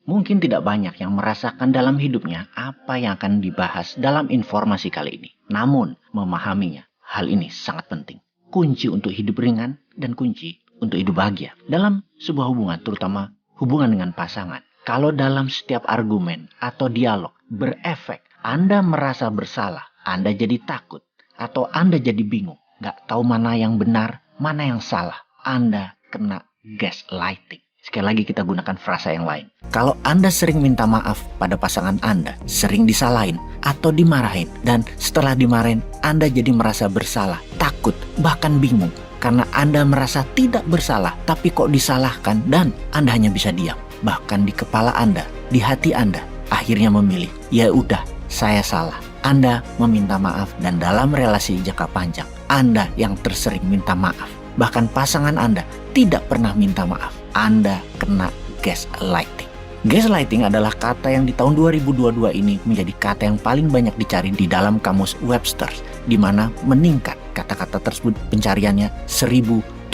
Mungkin tidak banyak yang merasakan dalam hidupnya apa yang akan dibahas dalam informasi kali ini. Namun, memahaminya, hal ini sangat penting. Kunci untuk hidup ringan dan kunci untuk hidup bahagia. Dalam sebuah hubungan, terutama hubungan dengan pasangan. Kalau dalam setiap argumen atau dialog berefek, Anda merasa bersalah, Anda jadi takut, atau Anda jadi bingung. Gak tahu mana yang benar, mana yang salah. Anda kena gaslighting. Sekali lagi kita gunakan frasa yang lain. Kalau Anda sering minta maaf pada pasangan Anda, sering disalahin atau dimarahin, dan setelah dimarahin Anda jadi merasa bersalah, takut, bahkan bingung. Karena Anda merasa tidak bersalah, tapi kok disalahkan dan Anda hanya bisa diam. Bahkan di kepala Anda, di hati Anda, akhirnya memilih, ya udah, saya salah. Anda meminta maaf dan dalam relasi jangka panjang, Anda yang tersering minta maaf. Bahkan pasangan Anda tidak pernah minta maaf. Anda kena gaslighting. Gaslighting adalah kata yang di tahun 2022 ini menjadi kata yang paling banyak dicari di dalam kamus Webster, di mana meningkat kata-kata tersebut pencariannya 1.700%.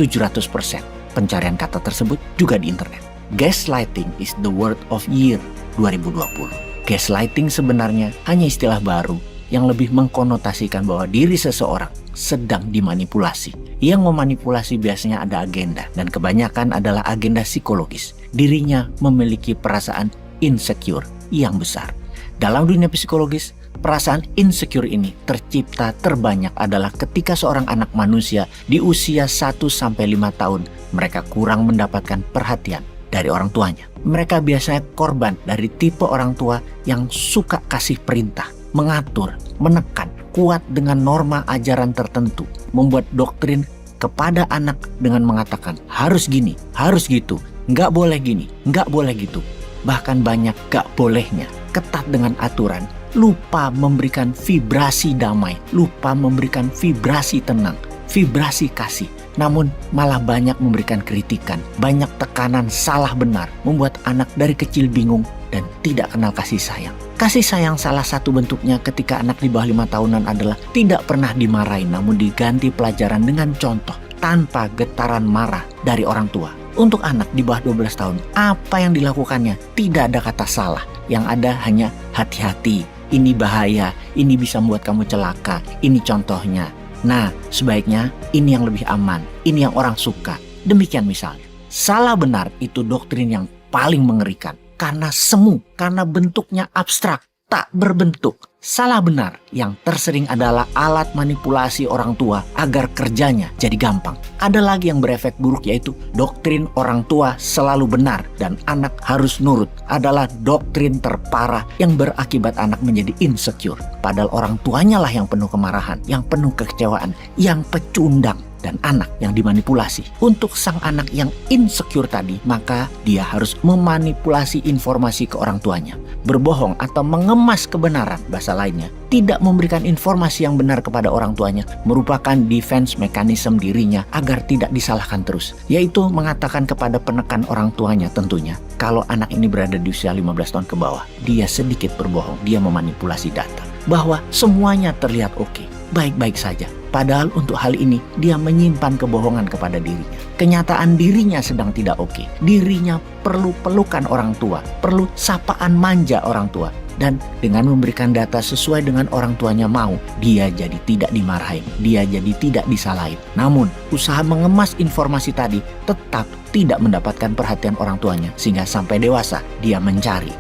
Pencarian kata tersebut juga di internet. Gaslighting is the word of year 2020. Gaslighting sebenarnya hanya istilah baru yang lebih mengkonotasikan bahwa diri seseorang sedang dimanipulasi. Yang memanipulasi biasanya ada agenda, dan kebanyakan adalah agenda psikologis. Dirinya memiliki perasaan insecure yang besar. Dalam dunia psikologis, perasaan insecure ini tercipta terbanyak adalah ketika seorang anak manusia di usia 1-5 tahun, mereka kurang mendapatkan perhatian dari orang tuanya. Mereka biasanya korban dari tipe orang tua yang suka kasih perintah, mengatur, menekan, kuat dengan norma ajaran tertentu, membuat doktrin kepada anak dengan mengatakan harus gini, harus gitu, nggak boleh gini, nggak boleh gitu. Bahkan banyak nggak bolehnya, ketat dengan aturan, lupa memberikan vibrasi damai, lupa memberikan vibrasi tenang, vibrasi kasih. Namun malah banyak memberikan kritikan, banyak tekanan salah benar, membuat anak dari kecil bingung dan tidak kenal kasih sayang. Kasih sayang salah satu bentuknya ketika anak di bawah 5 tahunan adalah tidak pernah dimarahin, namun diganti pelajaran dengan contoh tanpa getaran marah dari orang tua. Untuk anak di bawah 12 tahun, apa yang dilakukannya tidak ada kata salah. Yang ada hanya hati-hati, ini bahaya, ini bisa membuat kamu celaka, ini contohnya. Nah, sebaiknya ini yang lebih aman, ini yang orang suka. Demikian misalnya. Salah benar itu doktrin yang paling mengerikan. Karena semu, karena bentuknya abstrak, tak berbentuk. Salah benar yang tersering adalah alat manipulasi orang tua agar kerjanya jadi gampang. Ada lagi yang berefek buruk, yaitu doktrin orang tua selalu benar dan anak harus nurut. Adalah doktrin terparah yang berakibat anak menjadi insecure. Padahal orang tuanya lah yang penuh kemarahan, yang penuh kekecewaan, yang pecundang. Dan anak yang dimanipulasi. Untuk sang anak yang insecure tadi, maka dia harus memanipulasi informasi ke orang tuanya. Berbohong atau mengemas kebenaran, bahasa lainnya, tidak memberikan informasi yang benar kepada orang tuanya, merupakan defense mechanism dirinya agar tidak disalahkan terus. Yaitu mengatakan kepada penekan orang tuanya tentunya, kalau anak ini berada di usia 15 tahun ke bawah, dia sedikit berbohong, dia memanipulasi data. Bahwa semuanya terlihat oke, baik-baik saja. Padahal untuk hal ini dia menyimpan kebohongan kepada dirinya. Kenyataan dirinya sedang tidak oke. Dirinya perlu pelukan orang tua, perlu sapaan manja orang tua. Dan dengan memberikan data sesuai dengan orang tuanya mau, dia jadi tidak dimarahin, dia jadi tidak disalahin. Namun usaha mengemas informasi tadi tetap tidak mendapatkan perhatian orang tuanya, sehingga sampai dewasa dia mencari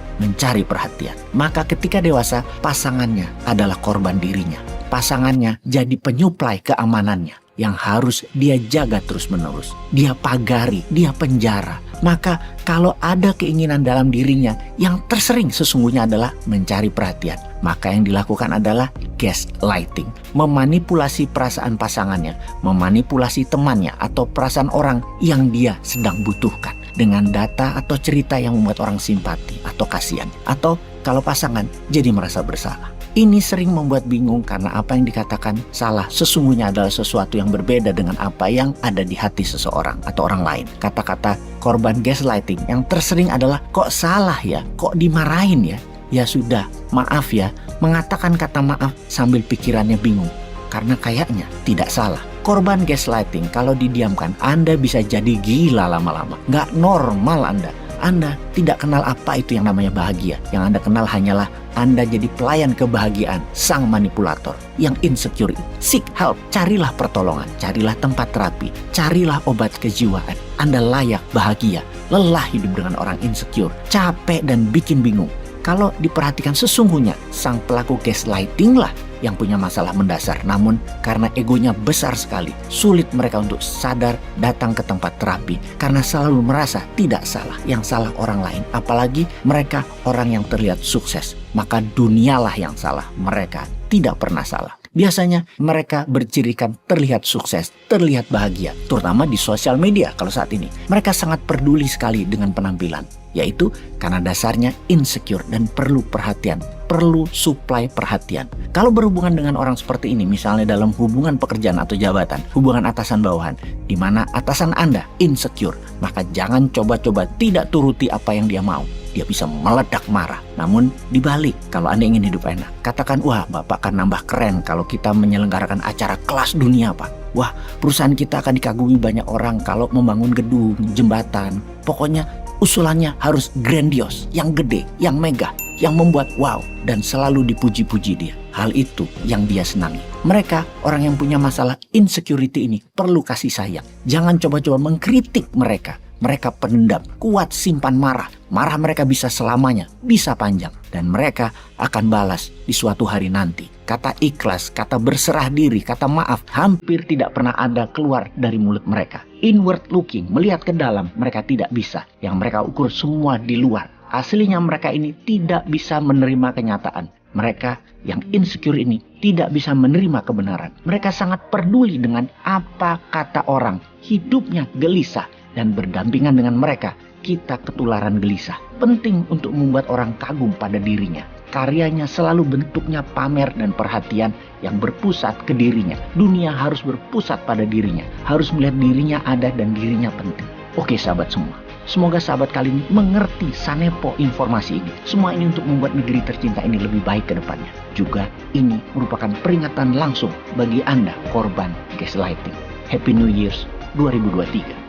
perhatian. Maka ketika dewasa, pasangannya adalah korban dirinya. Pasangannya jadi penyuplai keamanannya yang harus dia jaga terus-menerus. Dia pagari, dia penjara. Maka kalau ada keinginan dalam dirinya yang tersering sesungguhnya adalah mencari perhatian, maka yang dilakukan adalah gaslighting. Memanipulasi perasaan pasangannya, memanipulasi temannya atau perasaan orang yang dia sedang butuhkan. Dengan data atau cerita yang membuat orang simpati atau kasihan. Atau kalau pasangan jadi merasa bersalah. Ini sering membuat bingung karena apa yang dikatakan salah sesungguhnya adalah sesuatu yang berbeda dengan apa yang ada di hati seseorang atau orang lain. Kata-kata korban gaslighting yang tersering adalah kok salah ya, kok dimarahin ya. Ya sudah, maaf ya. Mengatakan kata maaf sambil pikirannya bingung karena kayaknya tidak salah. Korban gaslighting kalau didiamkan Anda bisa jadi gila lama-lama. Nggak normal Anda. Anda tidak kenal apa itu yang namanya bahagia. Yang Anda kenal hanyalah Anda jadi pelayan kebahagiaan sang manipulator yang insecure. Seek help, carilah pertolongan, carilah tempat terapi, carilah obat kejiwaan. Anda layak bahagia. Lelah hidup dengan orang insecure, capek dan bikin bingung. Kalau diperhatikan sesungguhnya, sang pelaku gaslighting lah yang punya masalah mendasar. Namun karena egonya besar sekali, sulit mereka untuk sadar datang ke tempat terapi. Karena selalu merasa tidak salah, yang salah orang lain. Apalagi mereka orang yang terlihat sukses. Maka dunialah yang salah, mereka tidak pernah salah. Biasanya mereka bercirikan terlihat sukses, terlihat bahagia, terutama di sosial media kalau saat ini. Mereka sangat peduli sekali dengan penampilan, yaitu karena dasarnya insecure dan perlu perhatian, perlu suplai perhatian. Kalau berhubungan dengan orang seperti ini, misalnya dalam hubungan pekerjaan atau jabatan, hubungan atasan bawahan, di mana atasan Anda insecure, maka jangan coba-coba tidak turuti apa yang dia mau. Dia bisa meledak marah. Namun dibalik, kalau Anda ingin hidup enak, katakan, wah Bapak akan nambah keren kalau kita menyelenggarakan acara kelas dunia Pak. Wah, perusahaan kita akan dikagumi banyak orang kalau membangun gedung, jembatan. Pokoknya usulannya harus grandios, yang gede, yang megah, yang membuat wow, dan selalu dipuji-puji dia. Hal itu yang dia senangi. Mereka, orang yang punya masalah insecurity ini, perlu kasih sayang. Jangan coba-coba mengkritik mereka. Mereka pendam, kuat simpan marah. Marah mereka bisa selamanya, bisa panjang. Dan mereka akan balas di suatu hari nanti. Kata ikhlas, kata berserah diri, kata maaf hampir tidak pernah ada keluar dari mulut mereka. Inward looking, melihat ke dalam, mereka tidak bisa. Yang mereka ukur semua di luar. Aslinya mereka ini tidak bisa menerima kenyataan. Mereka yang insecure ini tidak bisa menerima kebenaran. Mereka sangat peduli dengan apa kata orang. Hidupnya gelisah. Dan berdampingan dengan mereka, kita ketularan gelisah. Penting untuk membuat orang kagum pada dirinya. Karyanya selalu bentuknya pamer dan perhatian yang berpusat ke dirinya. Dunia harus berpusat pada dirinya. Harus melihat dirinya ada dan dirinya penting. Oke sahabat semua. Semoga sahabat kali ini mengerti sanepo informasi ini. Semua ini untuk membuat negeri tercinta ini lebih baik ke depannya. Juga ini merupakan peringatan langsung bagi Anda korban gaslighting. Happy New Year 2023.